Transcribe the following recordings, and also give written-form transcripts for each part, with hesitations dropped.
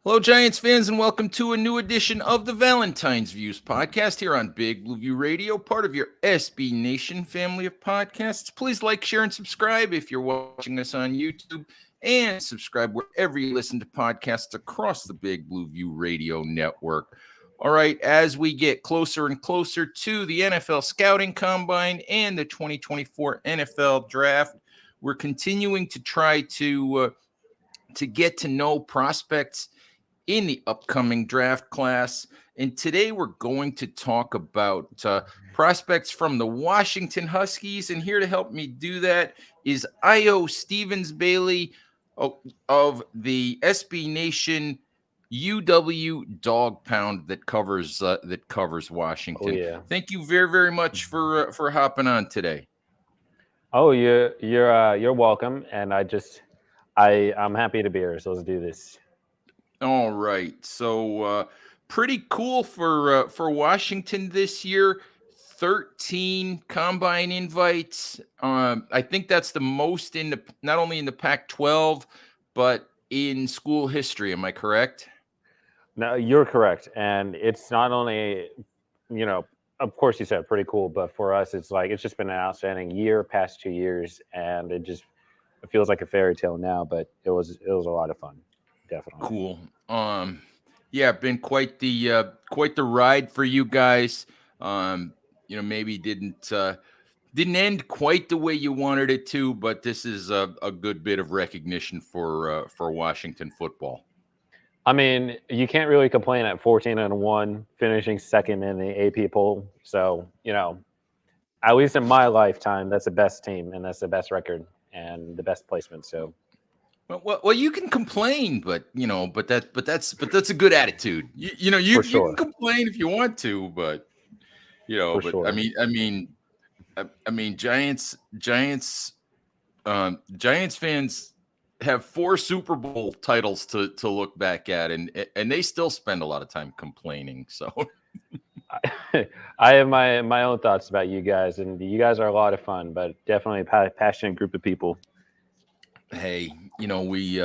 Hello, Giants fans, and welcome to a new edition of the Valentine's Views podcast here on Big Blue View Radio, part of your SB Nation family of podcasts. Please like, share, and subscribe if you're watching us on YouTube, and subscribe wherever you listen to podcasts across the Big Blue View Radio network. All right, as we get closer and closer to the NFL Scouting Combine and the 2024 NFL Draft, we're continuing to try to get to know prospects in the upcoming draft class. And today we're going to talk about prospects from the Washington Huskies. And here to help me do that is Io Stevens Bailey of the SB Nation UW Dog Pound that covers Oh Washington. yeah. Thank you very very much for hopping on today. Oh, you're welcome. And I'm happy to be here. So let's do this. All right. So pretty cool for Washington this year. 13 combine invites. I think that's the most in the not only in the Pac-12 but in school history. Am I correct? No, you're correct. And it's not only, you know, of course you said pretty cool, but for us, it's just been an outstanding year, past 2 years, and it feels like a fairy tale now. But it was a lot of fun, definitely. Cool. Yeah, been quite the ride for you guys. Maybe didn't end quite the way you wanted it to, but this is a good bit of recognition for Washington football. I mean, you can't really complain at 14-1, finishing second in the AP poll. So at least in my lifetime, that's the best team and that's the best record and the best placement. So Well, you can complain, but that's a good attitude. for You can sure, complain if you want to, but for but sure. I mean, Giants fans have four Super Bowl titles to look back at, and they still spend a lot of time complaining. So, I have my own thoughts about you guys, and you guys are a lot of fun, but definitely a passionate group of people. hey, we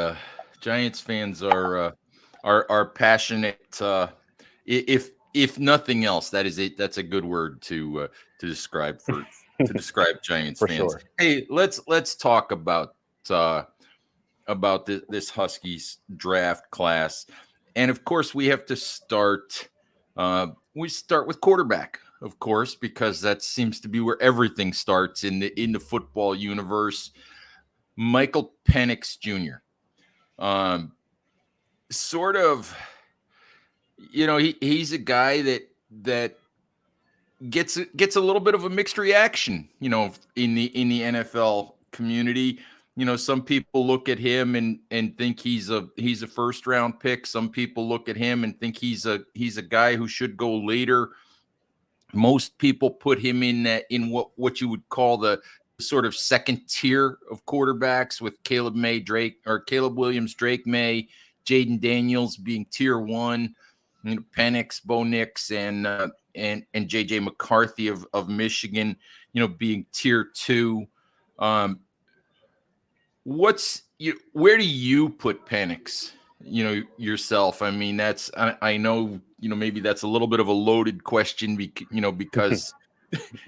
Giants fans are passionate. If nothing else, that is it. That's a good word to describe to describe Giants For fans. sure. Hey, let's talk uh, about this Huskies draft class, and of course we have to start. We start with quarterback, of course, because that seems to be where everything starts in the football universe. Michael Penix Jr. Um, sort of, he's a guy that gets a little bit of a mixed reaction, in the NFL community. Some people look at him and think he's a first round pick. Some people look at him and think he's a guy who should go later. Most people put him in what you would call the sort of second tier of quarterbacks, with Caleb Williams, Drake May, Jaden Daniels being tier one, Penix, Bo Nix, and JJ McCarthy of Michigan, being tier two. Um, where do you put Penix? Yourself. I mean, I know, maybe that's a little bit of a loaded question, because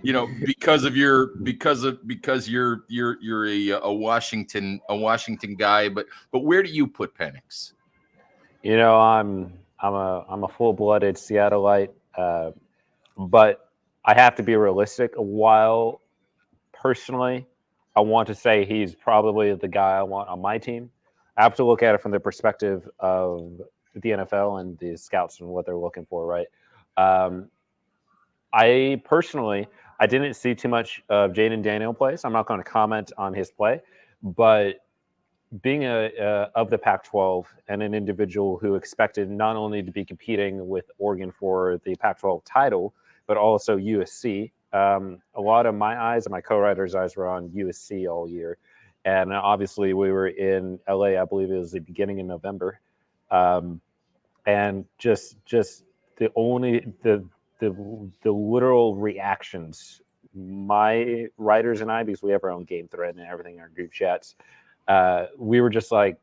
you're a Washington guy, but where do you put Penix? I'm a full-blooded Seattleite, but I have to be realistic. While personally, I want to say he's probably the guy I want on my team. I have to look at it from the perspective of the NFL and the scouts and what they're looking for, right? Um, I personally, I didn't see too much of Jaden Daniel play, so I'm not going to comment on his play. But being of the Pac-12 and an individual who expected not only to be competing with Oregon for the Pac-12 title, but also USC. A lot of my eyes and my co-writer's eyes were on USC all year, and obviously we were in LA. I believe it was the beginning of November, um, and just the only the literal reactions. My writers and I, because we have our own game thread and everything in our group chats, we were just like,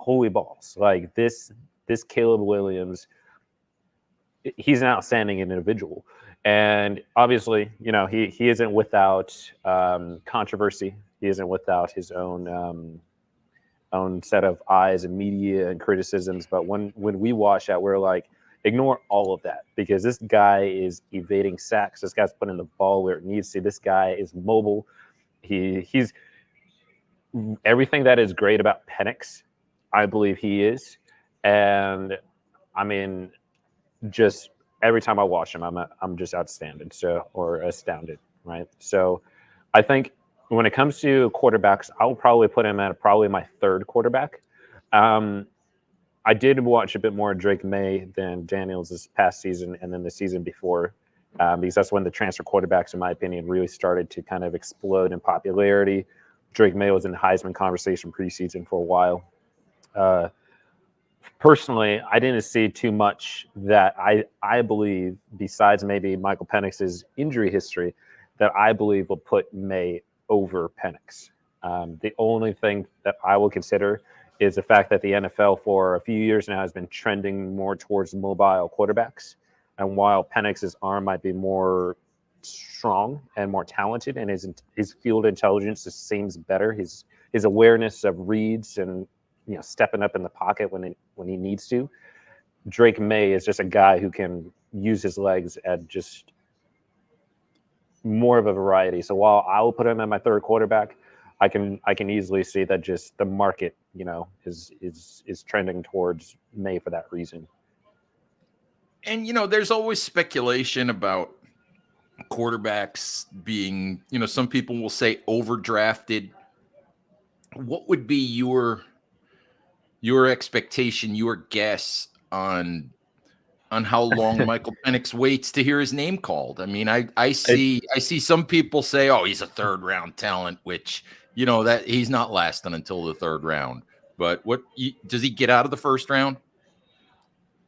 holy balls! Like this Caleb Williams, he's an outstanding individual, and obviously, he isn't without controversy. He isn't without his own set of eyes and media and criticisms. But when we watch that, we're like, ignore all of that because this guy is evading sacks. This guy's putting the ball where it needs to. This guy is mobile. He's everything that is great about Penix. I believe he is, and I mean, just every time I watch him, I'm just outstanding. So or astounded, right? So I think when it comes to quarterbacks, I'll probably put him at probably my third quarterback. Um, I did watch a bit more Drake May than Daniels this past season and then the season before, because that's when the transfer quarterbacks, in my opinion, really started to kind of explode in popularity. Drake May was in the Heisman conversation preseason for a while. Uh, Personally, I didn't see too much that I believe, besides maybe Michael Penix's injury history, that I believe will put May over Penix. The only thing that I will consider is the fact that the NFL for a few years now has been trending more towards mobile quarterbacks. And while Penix's arm might be more strong and more talented, and his field intelligence just seems better, his awareness of reads and stepping up in the pocket when he needs to. Drake May is just a guy who can use his legs at just more of a variety. So while I will put him at my third quarterback, I can easily see that just the market, is trending towards May for that reason. And there's always speculation about quarterbacks being, some people will say overdrafted. What would be your expectation, your guess on how long Michael Penix waits to hear his name called? I mean, I It, see some people say, "Oh, he's a third round talent," which that he's not lasting until the third round. But does he get out of the first round?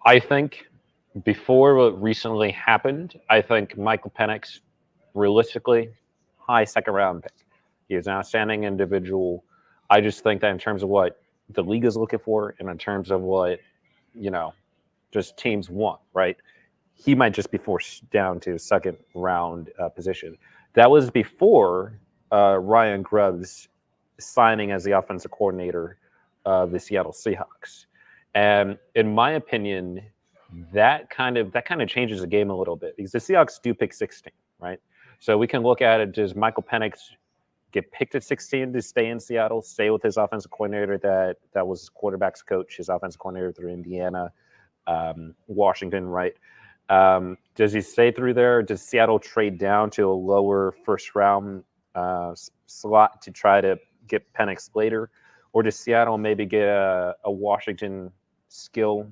I think before what recently happened, I think Michael Penix, realistically, high second round pick. He is an outstanding individual. I just think that in terms of what the league is looking for and in terms of what, you know, just teams want, right? He might just be forced down to second round position. That was before Ryan Grubb's signing as the offensive coordinator of the Seattle Seahawks. And in my opinion, that kind of changes the game a little bit because the Seahawks do pick 16, right? So we can look at it. Does Michael Penix get picked at 16 to stay in Seattle, stay with his offensive coordinator that was his quarterback's coach, his offensive coordinator through Indiana, Washington, right? Does he stay through there? Does Seattle trade down to a lower first round slot to try to get Penix later? Or does Seattle maybe get a Washington skill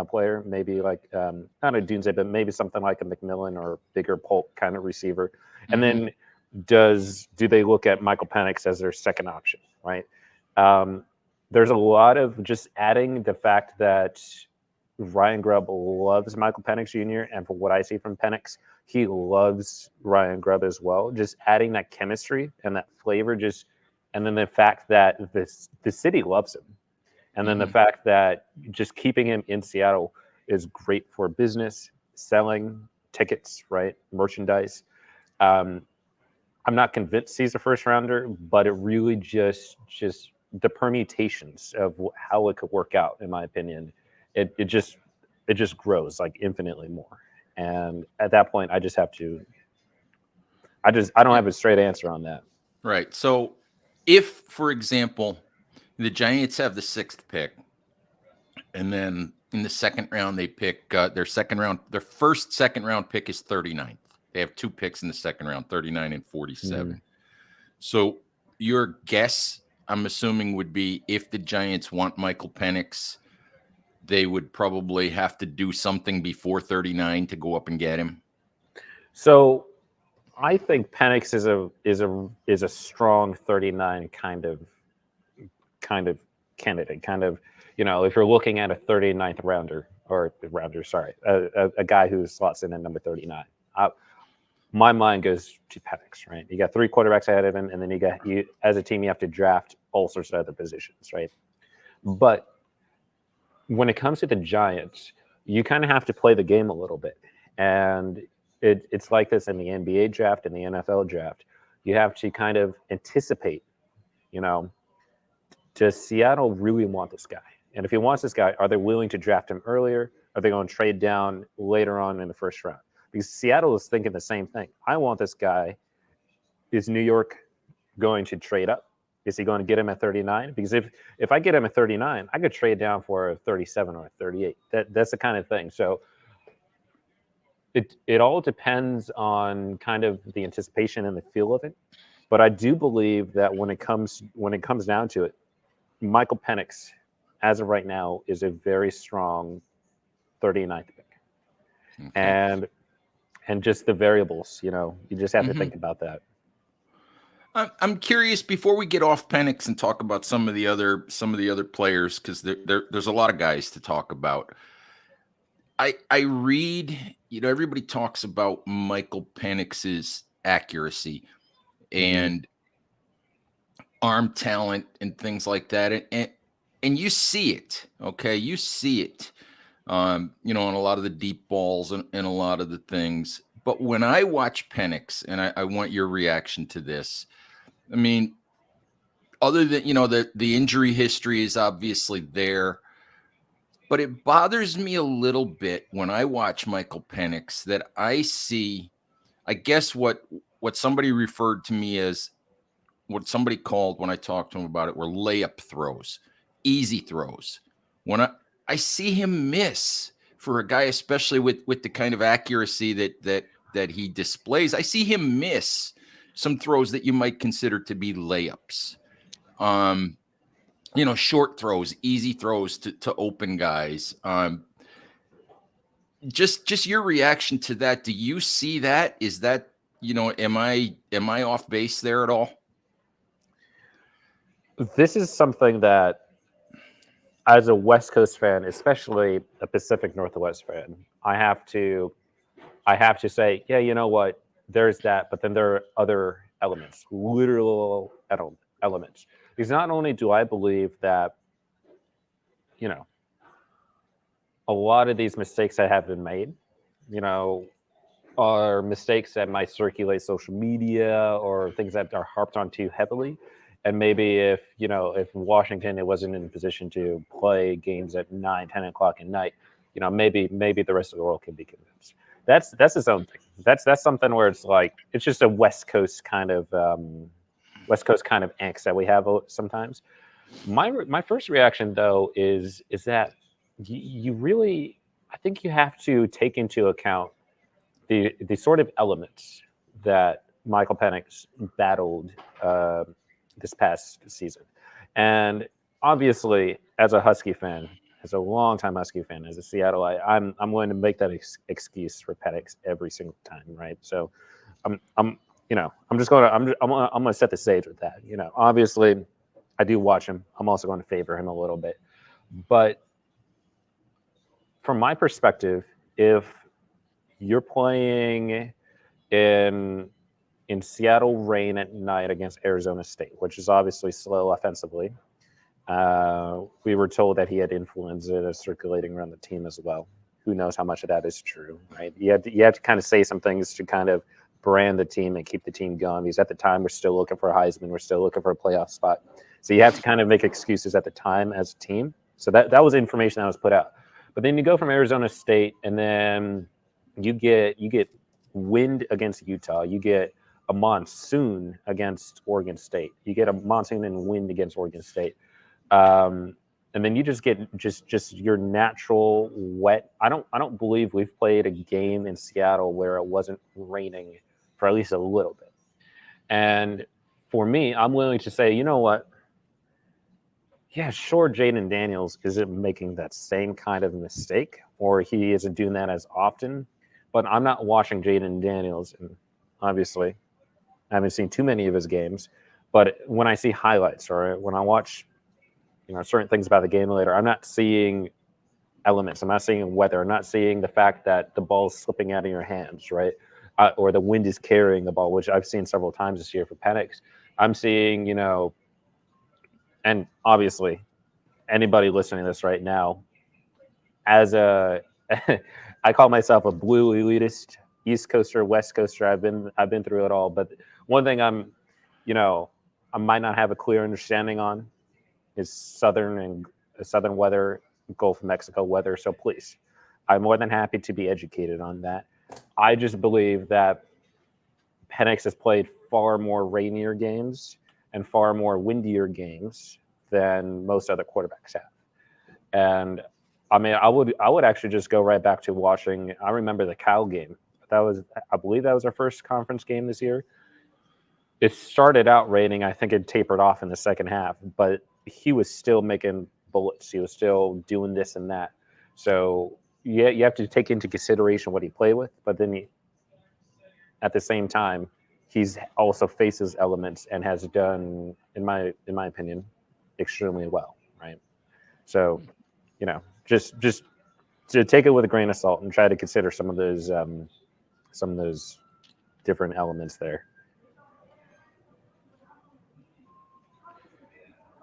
player, maybe like not a Dunze, but maybe something like a McMillan or bigger Polk kind of receiver? Mm-hmm. And then do they look at Michael Penix as their second option, right? There's a lot of just adding the fact that Ryan Grubb loves Michael Penix Jr. And for what I see from Penix, he loves Ryan Grubb as well. Just adding that chemistry and that flavor, and then the fact that the city loves him. And then the fact that just keeping him in Seattle is great for business, selling tickets, right? Merchandise. I'm not convinced he's a first rounder, but it really just the permutations of how it could work out, in my opinion, it just grows like infinitely more. And at that point, I don't have a straight answer on that. Right. So if, for example, the Giants have the 6th pick, and then in the second round they pick their first second round pick is 39th. They have 2 picks in the second round, 39 and 47. Mm-hmm. So your guess, I'm assuming, would be if the Giants want Michael Penix, they would probably have to do something before 39 to go up and get him. So I think Penix is a strong 39 kind of candidate. Kind of, if you're looking at a 39th a guy who slots in at number 39. My mind goes to Penix, right? You got 3 quarterbacks ahead of him, and then you as a team, you have to draft all sorts of other positions, right? But when it comes to the Giants, you kind of have to play the game a little bit. And it's like this in the NBA draft and the NFL draft. You have to kind of anticipate, you know, does Seattle really want this guy? And if he wants this guy, are they willing to draft him earlier? Are they going to trade down later on in the first round? Because Seattle is thinking the same thing. I want this guy. Is New York going to trade up? Is he going to get him at 39? Because if I get him at 39, I could trade down for a 37 or a 38. That's the kind of thing. So it all depends on kind of the anticipation and the feel of it. But I do believe that when it comes down to it, Michael Penix, as of right now, is a very strong 39th pick. Okay. And just the variables, you just have to Mm-hmm. think about that. I'm curious before we get off Penix and talk about some of the other players, because there's a lot of guys to talk about. I read, everybody talks about Michael Penix's accuracy Mm-hmm. and arm talent and things like that, and you see it. Okay, you see it. On a lot of the deep balls and a lot of the things. But when I watch Penix, and I want your reaction to this. I mean, other than the injury history is obviously there, but it bothers me a little bit when I watch Michael Penix that I see, I guess what somebody referred to me as, what somebody called when I talked to him about it, were layup throws, easy throws. When I see him miss, for a guy, especially with the kind of accuracy that he displays, I see him miss some throws that you might consider to be layups. Um, short throws, easy throws to open guys. Just your reaction to that. Do you see that? Is that, am I off base there at all? This is something that, as a West Coast fan, especially a Pacific Northwest fan, I have to say, yeah, you know what? There's that, but then there are other elements, literal elements. Because not only do I believe that, you know, a lot of these mistakes that have been made, you know, are mistakes that might circulate social media or things that are harped on too heavily. And maybe if Washington it wasn't in a position to play games at 9, 10 o'clock at night, maybe the rest of the world can be convinced. That's its own thing. That's something where it's like it's just a West Coast kind of angst that we have sometimes. My first reaction though is that you really, I think you have to take into account the sort of elements that Michael Penix battled uh, this past season, and obviously, as a Husky fan, as a longtime Husky fan, as a Seattleite, I'm going to make that excuse for Penix every single time, right? So, I'm just going to I'm going to set the stage with that. Obviously, I do watch him. I'm also going to favor him a little bit, but from my perspective, if you're playing in Seattle rain at night against Arizona State, which is obviously slow offensively. We were told that he had influenza circulating around the team as well. Who knows how much of that is true, right? You have to kind of say some things to kind of brand the team and keep the team going. Because at the time, we're still looking for a Heisman. We're still looking for a playoff spot. So you have to kind of make excuses at the time as a team. So that was information that was put out. But then you go from Arizona State, and then you get wind against Utah. You get a monsoon against Oregon State. You get a monsoon and wind against Oregon State. And then you just get just your natural wet. I don't believe we've played a game in Seattle where it wasn't raining for at least a little bit. And for me, I'm willing to say, you know what? Yeah, sure, Jaden Daniels isn't making that same kind of mistake, or he isn't doing that as often. But I'm not watching Jaden Daniels, and obviously, I haven't seen too many of his games. But when I see highlights or when I watch, certain things about the game later, I'm not seeing elements. I'm not seeing weather. I'm not seeing the fact that the ball's slipping out of your hands, right? Or the wind is carrying the ball, which I've seen several times this year for Penix. I'm seeing, and obviously, anybody listening to this right now, as a I call myself a blue elitist, East Coaster, West Coaster. I've been through it all. But one thing you know, I might not have a clear understanding on is southern weather, Gulf of Mexico weather. So please, I'm more than happy to be educated on that. I just believe that Penix has played far more rainier games and far more windier games than most other quarterbacks have. And I mean, I would actually just go right back to watching. I remember the Cal game. I believe that was our first conference game this year. It started out raining. I think it tapered off in the second half, but he was still making bullets. He was still doing this and that. So yeah, you have to take into consideration what he played with, but then at the same time, he's also faces elements and has done, in my opinion, extremely well. Right. So, just to take it with a grain of salt and try to consider some of those different elements there.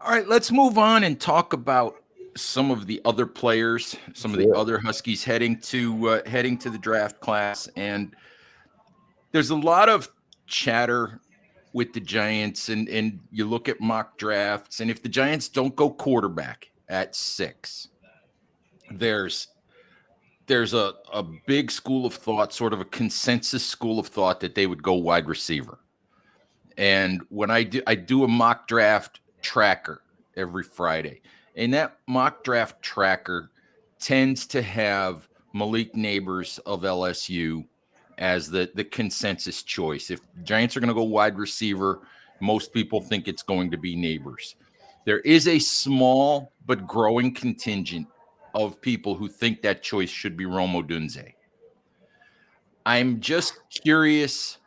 All right, let's move on and talk about some of the other players, some of the Sure. other Huskies heading to the draft class. And there's a lot of chatter with the Giants, and you look at mock drafts, and if the Giants don't go quarterback at 6, there's a big school of thought, sort of a consensus school of thought, that they would go wide receiver. And when I do a mock draft tracker every Friday, and that mock draft tracker tends to have Malik Neighbors of LSU as the consensus choice. If Giants are going to go wide receiver, most people think it's going to be Neighbors. There is a small but growing contingent of people who think that choice should be Rome Odunze. I'm just curious.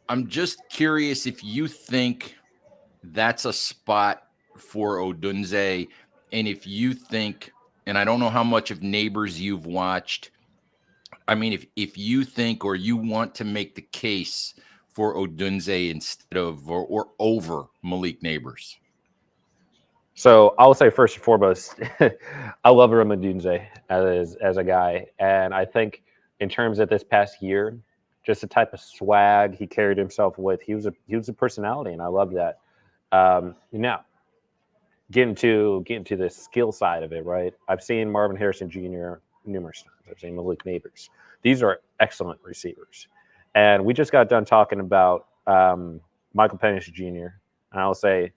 I'm just curious if you think that's a spot for Odunze, and if you think, and I don't know how much of Neighbors you've watched. I mean, if you think or you want to make the case for Odunze instead of or over Malik Neighbors. So I'll say first and foremost, I love Ramadunze as a guy, and I think in terms of this past year, just the type of swag he carried himself with, he was a personality, and I love that. Now, getting to the skill side of it, right? I've seen Marvin Harrison Jr. numerous times. I've seen Malik Neighbors. These are excellent receivers, and we just got done talking about Michael Penix Jr. And I'll say.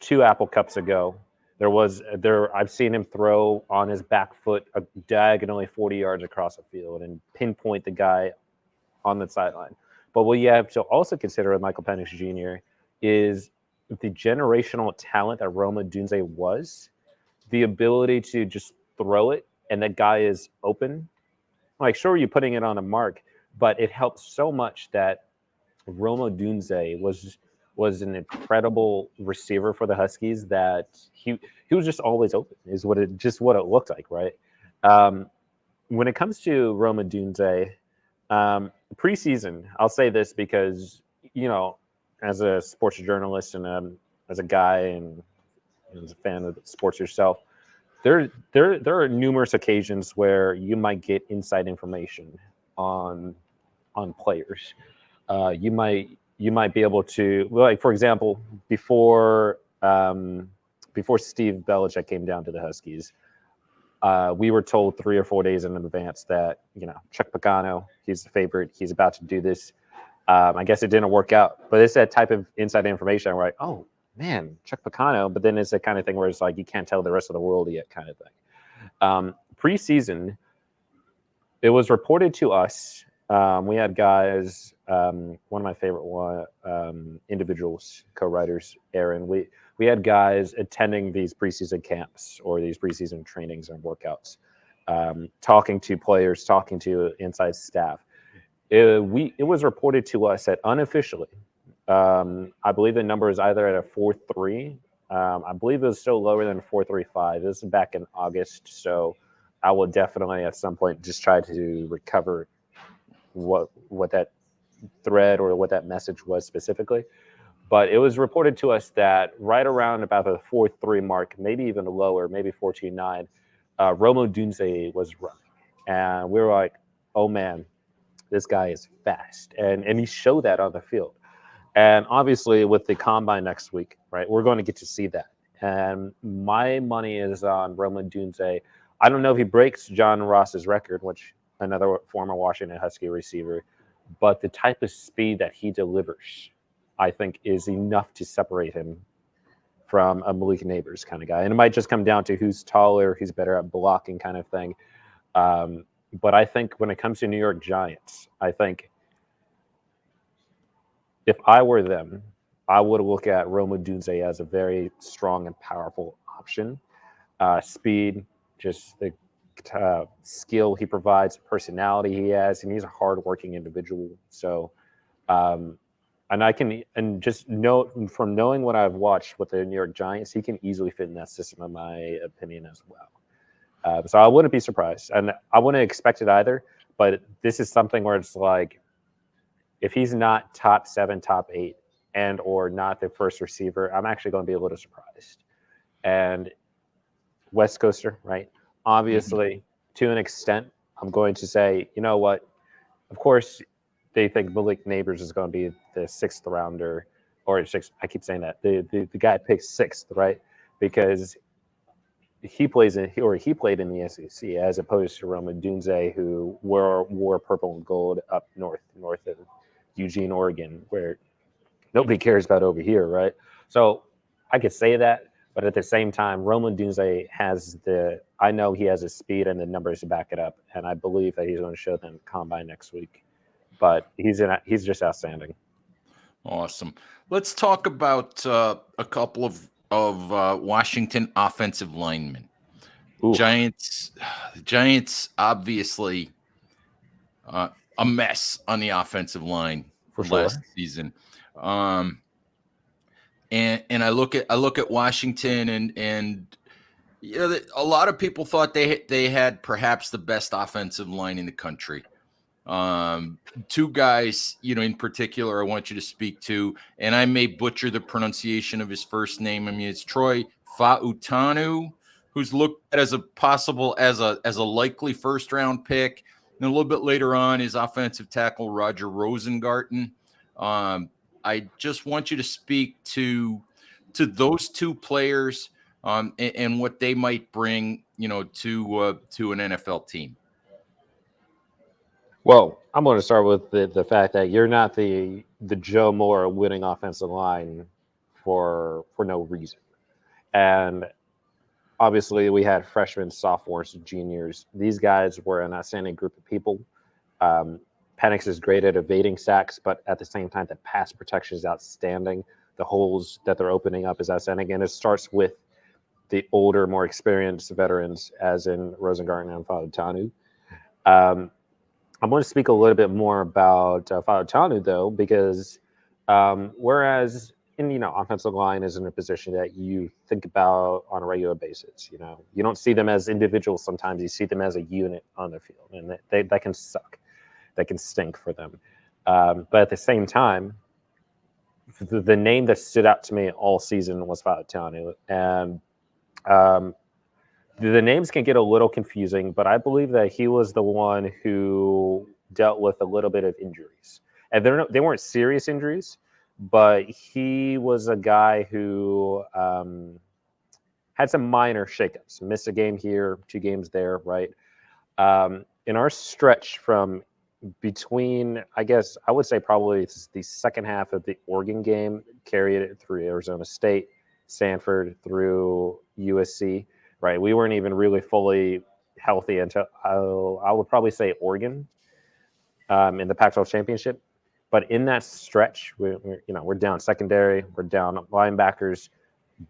2 Apple Cups ago, I've seen him throw on his back foot diagonally 40 yards across the field and pinpoint the guy on the sideline. But what you have to also consider with Michael Penix Jr. is the generational talent that Roma Dunze was, the ability to just throw it and that guy is open. Like, sure, you're putting it on a mark, but it helps so much that Roma Dunze was an incredible receiver for the Huskies, that he was just always open, is what it looked like, right? When it comes to Roma Dunze, preseason, I'll say this because, as a sports journalist and as a guy and as a fan of sports yourself, there are numerous occasions where you might get inside information on players. You might be able to, like, for example, before Steve Belichick came down to the Huskies, we were told 3 or 4 days in advance that, Chuck Pagano, he's the favorite. He's about to do this. I guess it didn't work out, but it's that type of inside information where, like, oh man, Chuck Pagano. But then it's the kind of thing where it's like you can't tell the rest of the world yet, kind of thing. Preseason, it was reported to us. We had guys. One of my favorite individuals, co-writers, Aaron. We had guys attending these preseason camps or these preseason trainings and workouts, talking to players, talking to inside staff. It was reported to us that unofficially, I believe the number is either at a 4.3. I believe it was still lower than 4.35. This is back in August, so I will definitely at some point just try to recover what that thread or what that message was specifically. But it was reported to us that right around about the 4-3 mark, maybe even lower, maybe 14-9, Romo Dunze was running. And we were like, oh man, this guy is fast. And he showed that on the field. And obviously, with the combine next week, right, we're going to get to see that. And my money is on Roman Dunze. I don't know if he breaks John Ross's record, which another former Washington Husky receiver, but the type of speed that he delivers, I think, is enough to separate him from a Malik Neighbors kind of guy. And it might just come down to who's taller, who's better at blocking kind of thing. But I think when it comes to New York Giants, I think if I were them, I would look at Roma Dunze as a very strong and powerful option. Speed, just the skill he provides, personality he has, and he's a hardworking individual. So, and I can, and just know from knowing what I've watched with the New York Giants, he can easily fit in that system, in my opinion, as well. So I wouldn't be surprised, and I wouldn't expect it either. But this is something where it's like, if he's not top 7, top 8, and or not the first receiver, I'm actually going to be a little surprised. And West Coaster, right? Obviously, to an extent, I'm going to say, you know what? Of course, they think Malik Neighbors is going to be the 6th rounder, or sixth. I keep saying that the guy picked 6th, right? Because he played in the SEC as opposed to Roman Dunze, who wore purple and gold up north of Eugene, Oregon, where nobody cares about over here, right? So I could say that, but at the same time, Roman Dunze I know he has the speed and the numbers to back it up, and I believe that he's going to show them combine next week. But he's just outstanding. Awesome. Let's talk about a couple of Washington offensive linemen. Ooh. Giants obviously a mess on the offensive line For last sure. season. And I look at Washington and a lot of people thought they had perhaps the best offensive line in the country. Two guys, in particular, I want you to speak to, and I may butcher the pronunciation of his first name. I mean, it's Troy Fautanu, who's looked at as a likely first round pick. And a little bit later on, his offensive tackle Roger Rosengarten. I just want you to speak to those two players, and what they might bring, to an NFL team. Well, I'm going to start with the fact that you're not the Joe Moore winning offensive line for no reason. And obviously, we had freshmen, sophomores, juniors. These guys were an outstanding group of people. Penix is great at evading sacks, but at the same time, the pass protection is outstanding. The holes that they're opening up is outstanding. And it starts with the older, more experienced veterans, as in Rosengarten and Fautanu. I'm going to speak a little bit more about Fautanu, though, because whereas offensive line is in a position that you think about on a regular basis. You don't see them as individuals. Sometimes you see them as a unit on the field, and that can suck. That can stink for them. But at the same time, the name that stood out to me all season was Fautanu, and the names can get a little confusing, but I believe that he was the one who dealt with a little bit of injuries. And they weren't serious injuries, but he was a guy who had some minor shakeups. Missed a game here, 2 games there, right? In our stretch from between, I guess, I would say probably the second half of the Oregon game, carried it through Arizona State, Stanford, through USC, right? We weren't even really fully healthy until I would probably say Oregon in the Pac-12 championship. But in that stretch, we're down secondary, we're down linebackers,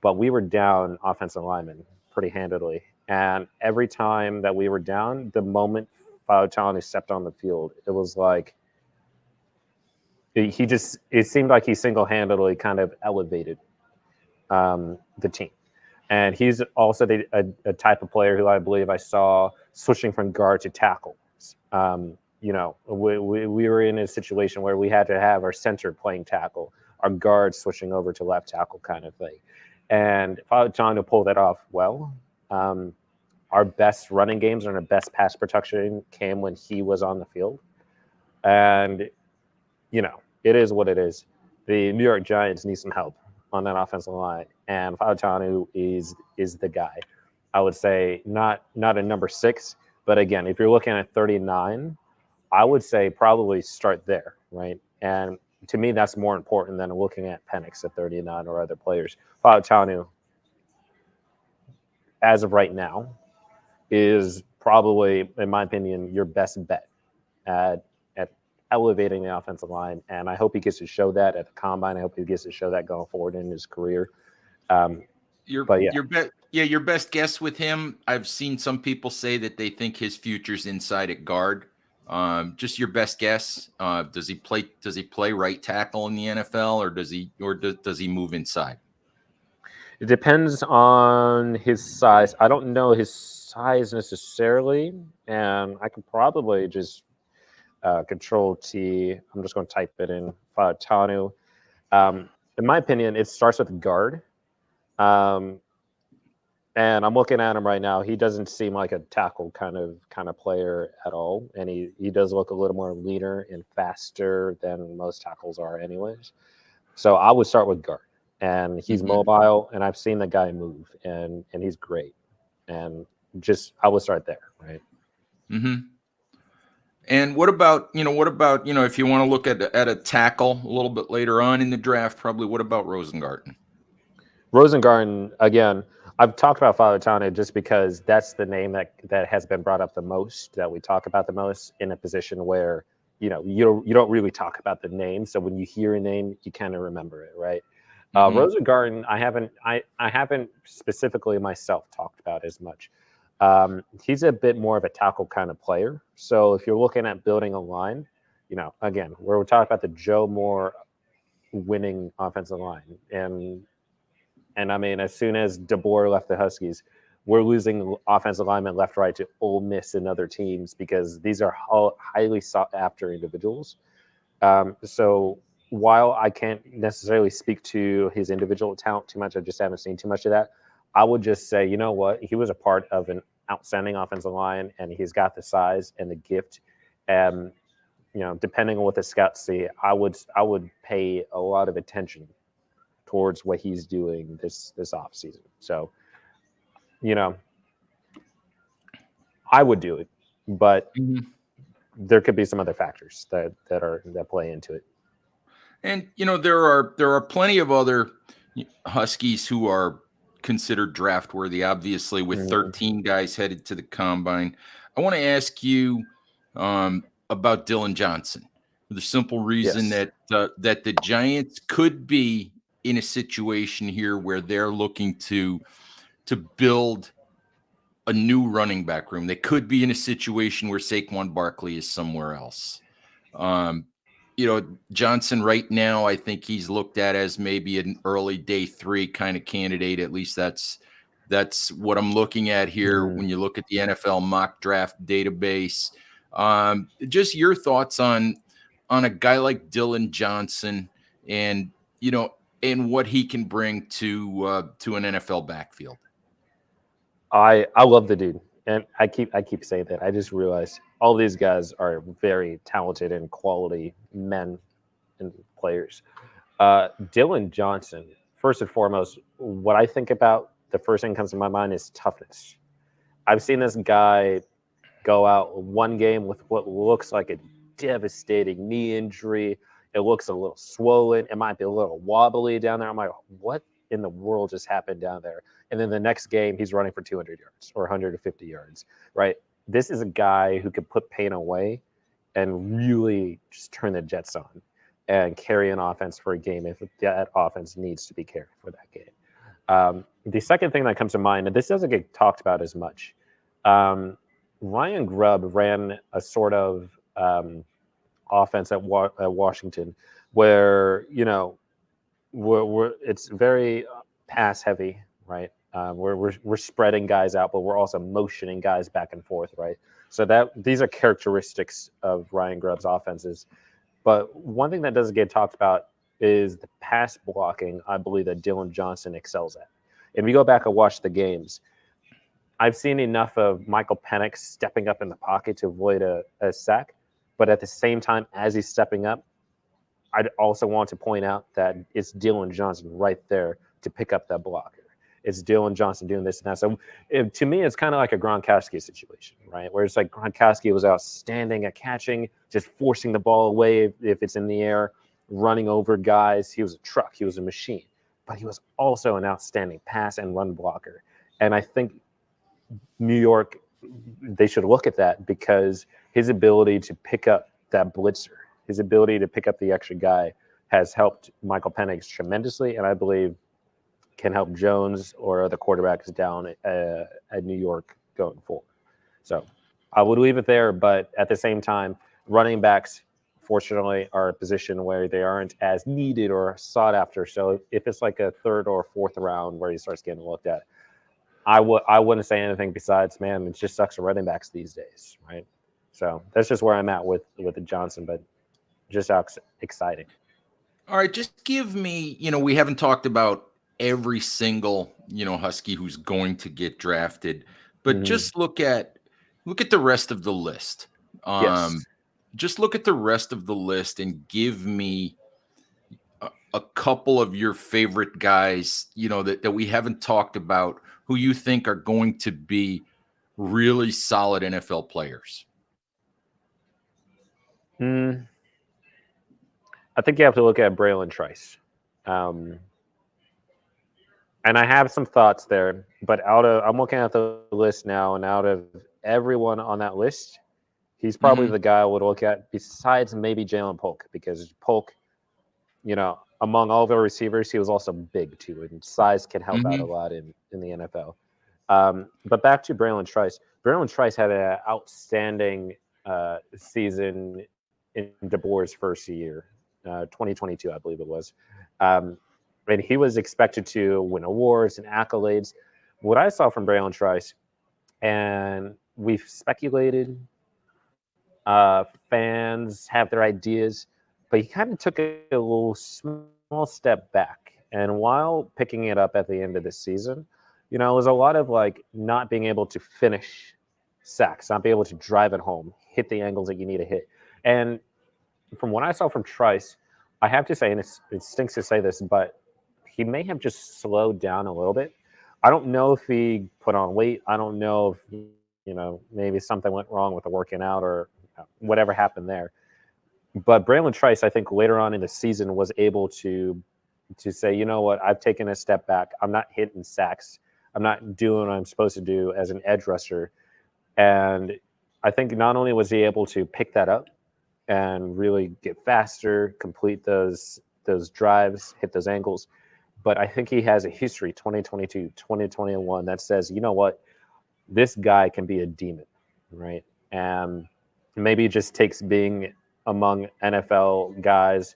but we were down offensive linemen pretty handily. And every time that we were down, the moment Fautanu stepped on the field, it was like it seemed like he single-handedly kind of elevated the team. And he's also a type of player who I believe I saw switching from guard to tackle. We were in a situation where we had to have our center playing tackle, our guard switching over to left tackle kind of thing. And Valentine pulled that off well. Our best running games and our best pass protection came when he was on the field. And, it is what it is. The New York Giants need some help on that offensive line. And Valentine is the guy. I would say not a number 6, but again, if you're looking at 39, I would say probably start there, right? And to me, that's more important than looking at Penix at 39 or other players. Valentine, as of right now, is probably, in my opinion, your best bet at elevating the offensive line. And I hope he gets to show that at the combine. I hope he gets to show that going forward in his career. But yeah, your best guess with him. I've seen some people say that they think his future's inside at guard. Just your best guess. Does he play right tackle in the NFL, or does he move inside? it depends on his size. I don't know his size necessarily, and I could probably just Control T. I'm just going to type it in. Tanu. In my opinion, it starts with guard. And I'm looking at him right now. He doesn't seem like a tackle kind of player at all, and he does look a little more leaner and faster than most tackles are, anyways. So I would start with guard, and he's mobile, and I've seen the guy move, and he's great, and I would start there, right? Mm-hmm. And what about if you want to look at a tackle a little bit later on in the draft, probably what about Rosengarten? Rosengarten, again, I've talked about Valentine just because that's the name that has been brought up the most, that we talk about the most, in a position where you don't really talk about the name. So when you hear a name, you kind of remember it, right? Rosengarten, I haven't specifically myself talked about as much. He's a bit more of a tackle kind of player. So if you're looking at building a line, again, we're talking about the Joe Moore winning offensive line, and I mean, as soon as DeBoer left the Huskies, we're losing offensive linemen left, right to Ole Miss and other teams because these are highly sought after individuals. So while I can't necessarily speak to his individual talent too much, I just haven't seen too much of that. I would just say, you know what? He was a part of an outstanding offensive line, and he's got the size and the gift. And depending on what the scouts see, I would pay a lot of attention towards what he's doing this off season. So, I would do it, but there could be some other factors that play into it. And there are plenty of other Huskies who are considered draft worthy. Obviously, with 13 guys headed to the combine, I want to ask you about Dylan Johnson, for the simple reason that the Giants could be in a situation here where they're looking to build a new running back room. They could be in a situation where Saquon Barkley is somewhere else. Johnson right now, I think he's looked at as maybe an early day 3 kind of candidate. At least that's what I'm looking at here when you look at the NFL mock draft database. Just your thoughts on a guy like Dylan Johnson, and and what he can bring to an NFL backfield. I love the dude, and I keep saying that. I just realized all these guys are very talented and quality men and players. Dylan Johnson, first and foremost, what I think about, the first thing that comes to my mind is toughness. I've seen this guy go out one game with what looks like a devastating knee injury. It looks a little swollen. It might be a little wobbly down there. I'm like, what in the world just happened down there? And then the next game, he's running for 200 yards or 150 yards, right? This is a guy who can put pain away and really just turn the Jets on and carry an offense for a game if that offense needs to be carried for that game. The second thing that comes to mind, and this doesn't get talked about as much, Ryan Grubb ran a sort of offense at Washington where, it's very pass heavy, right? We're spreading guys out, but we're also motioning guys back and forth, right? So these are characteristics of Ryan Grubb's offenses. But one thing that doesn't get talked about is the pass blocking. I believe that Dylan Johnson excels at. If you go back and watch the games, I've seen enough of Michael Penix stepping up in the pocket to avoid a sack, but at the same time, as he's stepping up, I'd also want to point out that it's Dylan Johnson right there to pick up that blocker. It's Dylan Johnson doing this and that. So to me, it's kind of like a Gronkowski situation, right? Where it's like Gronkowski was outstanding at catching, just forcing the ball away if it's in the air, running over guys. He was a truck. He was a machine. But he was also an outstanding pass and run blocker. And I think New York, they should look at that because his ability to pick up that blitzer, his ability to pick up the extra guy has helped Michael Penix tremendously, and I believe can help Jones or other quarterbacks down at New York going forward. So I would leave it there, but at the same time, running backs, fortunately, are a position where they aren't as needed or sought after. So if it's like a third or fourth round where he starts getting looked at, I wouldn't say anything besides, man, it just sucks for running backs these days, right? So that's just where I'm at with the Johnson, but just exciting. All right, just give me, we haven't talked about every single, Husky who's going to get drafted, but Mm-hmm. just look at the rest of the list. Yes. Just look at the rest of the list and give me a couple of your favorite guys, that we haven't talked about who you think are going to be really solid NFL players. Mm, I think you have to look at Braylon Trice. Um, and I have some thoughts there, but I'm looking at the list now, and out of everyone on that list, he's probably Mhm. the guy I would look at besides maybe Jalen Polk, because Polk, among all the receivers, he was also big too, and size can help out a Mhm. lot in the NFL. But back to Braylon Trice. Braylon Trice had an outstanding season in DeBoer's first year, 2022, I believe it was. Um, and he was expected to win awards and accolades. What I saw from Braylon Trice, and we've speculated, fans have their ideas, but he kind of took a little small step back. And while picking it up at the end of the season, it was a lot of like not being able to finish sacks, not being able to drive it home, hit the angles that you need to hit. And from what I saw from Trice, I have to say, and it stinks to say this, but he may have just slowed down a little bit. I don't know if he put on weight. I don't know if maybe something went wrong with the working out or whatever happened there. But Braylon Trice, I think later on in the season was able to say, you know what, I've taken a step back. I'm not hitting sacks. I'm not doing what I'm supposed to do as an edge rusher. And I think not only was he able to pick that up and really get faster, complete those drives, hit those angles, but I think he has a history, 2022, 2021, that says, you know what, this guy can be a demon, right? And maybe it just takes being among NFL guys,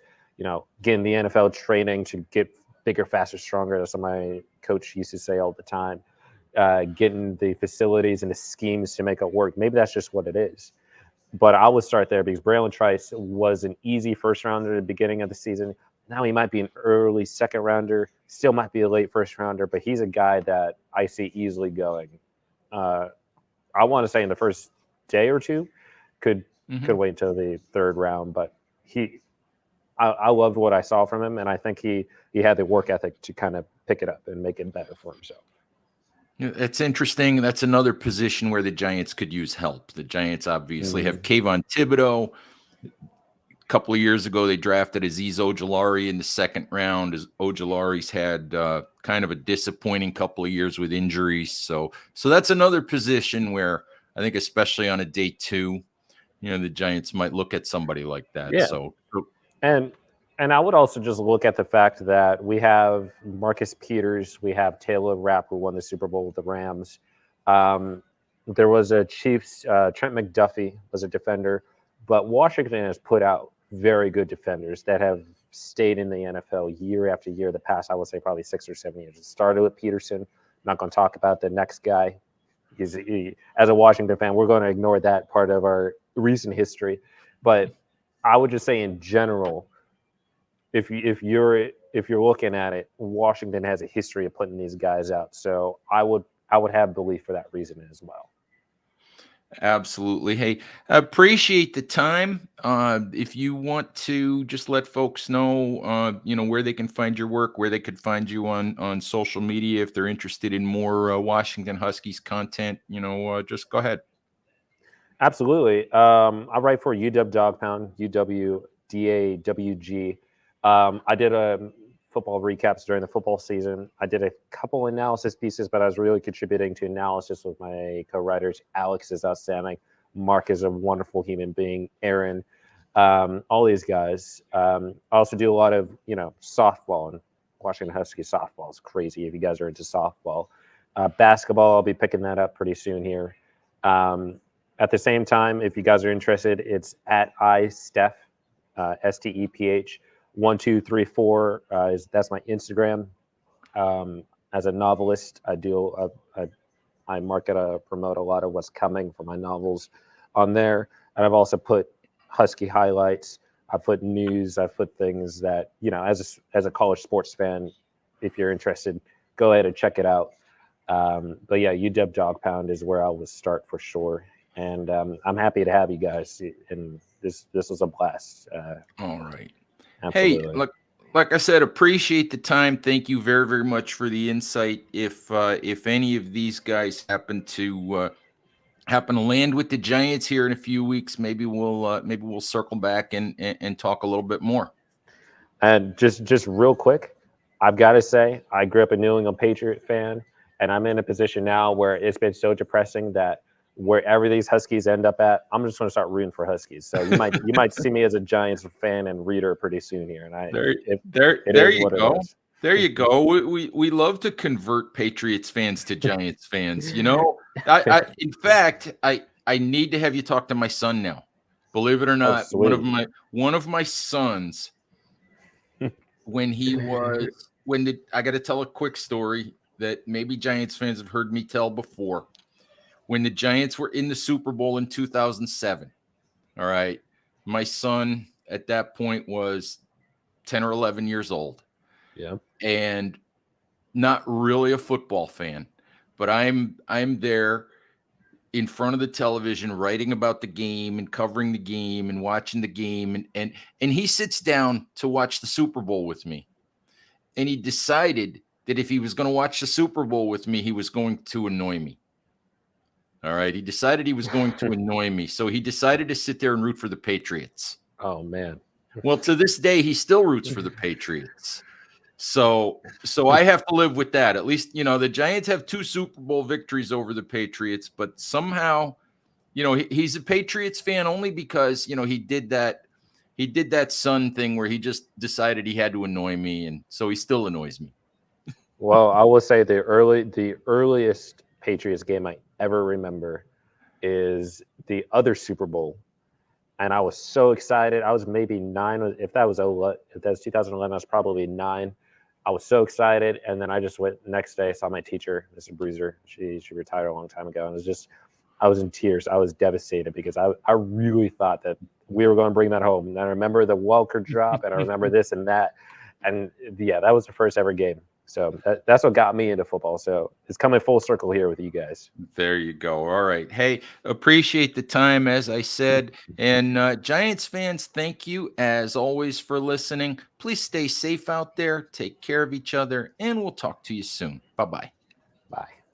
getting the NFL training to get bigger, faster, stronger. That's what my coach used to say all the time. Getting the facilities and the schemes to make it work. Maybe that's just what it is. But I would start there because Braylon Trice was an easy first rounder at the beginning of the season. Now he might be an early second rounder, still might be a late first rounder, but he's a guy that I see easily going. Uh, I want to say in the first day or two, could Mhm. wait until the third round, but I loved what I saw from him, and I think he had the work ethic to kind of pick it up and make it better for himself. Yeah, that's interesting. That's another position where the Giants could use help. The Giants obviously have Mm-hmm. Kayvon Thibodeau. A couple of years ago, they drafted Aziz Ojulari in the second round. As Ojulari's had kind of a disappointing couple of years with injuries, so that's another position where I think, especially on a day two, the Giants might look at somebody like that. Yeah, So and I would also just look at the fact that we have Marcus Peters, we have Taylor Rapp, who won the Super Bowl with the Rams. Um, there was a Chiefs, Trent McDuffie was a defender, but Washington has put out very good defenders that have stayed in the NFL year after year. The past, I would say, probably 6 or 7 years. It started with Peterson. I'm not going to talk about the next guy. As a Washington fan, we're going to ignore that part of our recent history. But I would just say in general, if you're looking at it, Washington has a history of putting these guys out. So I would have belief for that reason as well. Absolutely. Hey, appreciate the time. If you want to just let folks know, where they can find your work, where they could find you on social media, if they're interested in more Washington Huskies content, just go ahead. Absolutely. I write for UW Dog Pound, UWDAWG. I did football recaps during the football season. I did a couple analysis pieces, but I was really contributing to analysis with my co-writers. Alex is outstanding. Mark is a wonderful human being. Aaron, all these guys. I also do a lot of softball, and Washington Huskies softball is crazy. If you guys are into softball, basketball, I'll be picking that up pretty soon here. At the same time, if you guys are interested, it's at iSteph, STEPH 1234. That's my Instagram. As a novelist, I market, promote a lot of what's coming for my novels on there, and I've also put Husky highlights. I put news. I put things that as a college sports fan, if you're interested, go ahead and check it out. But yeah, UW Dog Pound is where I will start for sure. And I'm happy to have you guys. And this was a blast. All right. Hey, Absolutely. like I said, appreciate the time. Thank you very, very much for the insight. If any of these guys happen to land with the Giants here in a few weeks, maybe we'll circle back and talk a little bit more. And just real quick, I've got to say, I grew up a New England Patriot fan, and I'm in a position now where it's been so depressing that wherever these Huskies end up at, I'm just going to start rooting for Huskies. So you might see me as a Giants fan and reader pretty soon here. And it There is you what it go. is. There you go. We love to convert Patriots fans to Giants fans. In fact, I need to have you talk to my son now. Believe it or Oh, not, sweet. one of my sons, when he was when the I got to tell a quick story that maybe Giants fans have heard me tell before. When the Giants were in the Super Bowl in 2007, all right, my son at that point was 10 or 11 years old Yeah. and not really a football fan, but I'm there in front of the television writing about the game and covering the game and watching the game, and he sits down to watch the Super Bowl with me. And he decided that if he was going to watch the Super Bowl with me, he was going to annoy me. All right, he decided he was going to annoy me. So he decided to sit there and root for the Patriots. Oh man. Well, to this day he still roots for the Patriots. So I have to live with that. At least, the Giants have 2 Super Bowl victories over the Patriots, but somehow, he's a Patriots fan only because, he did that son thing where he just decided he had to annoy me, and so he still annoys me. Well, I will say the earliest Patriots game I ever remember is the other Super Bowl, and I was so excited. I was maybe 9. If that was 2011, I was probably 9. I was so excited, and then I just went next day. Saw my teacher, Mrs. Bruiser. She retired a long time ago, and I was in tears. I was devastated because I really thought that we were going to bring that home. And I remember the Welker drop, and I remember this and that, and yeah, that was the first ever game. So that's what got me into football. So it's coming full circle here with you guys. There you go. All right. Hey, appreciate the time, as I said. And Giants fans, thank you as always for listening. Please stay safe out there, take care of each other, and we'll talk to you soon. Bye bye.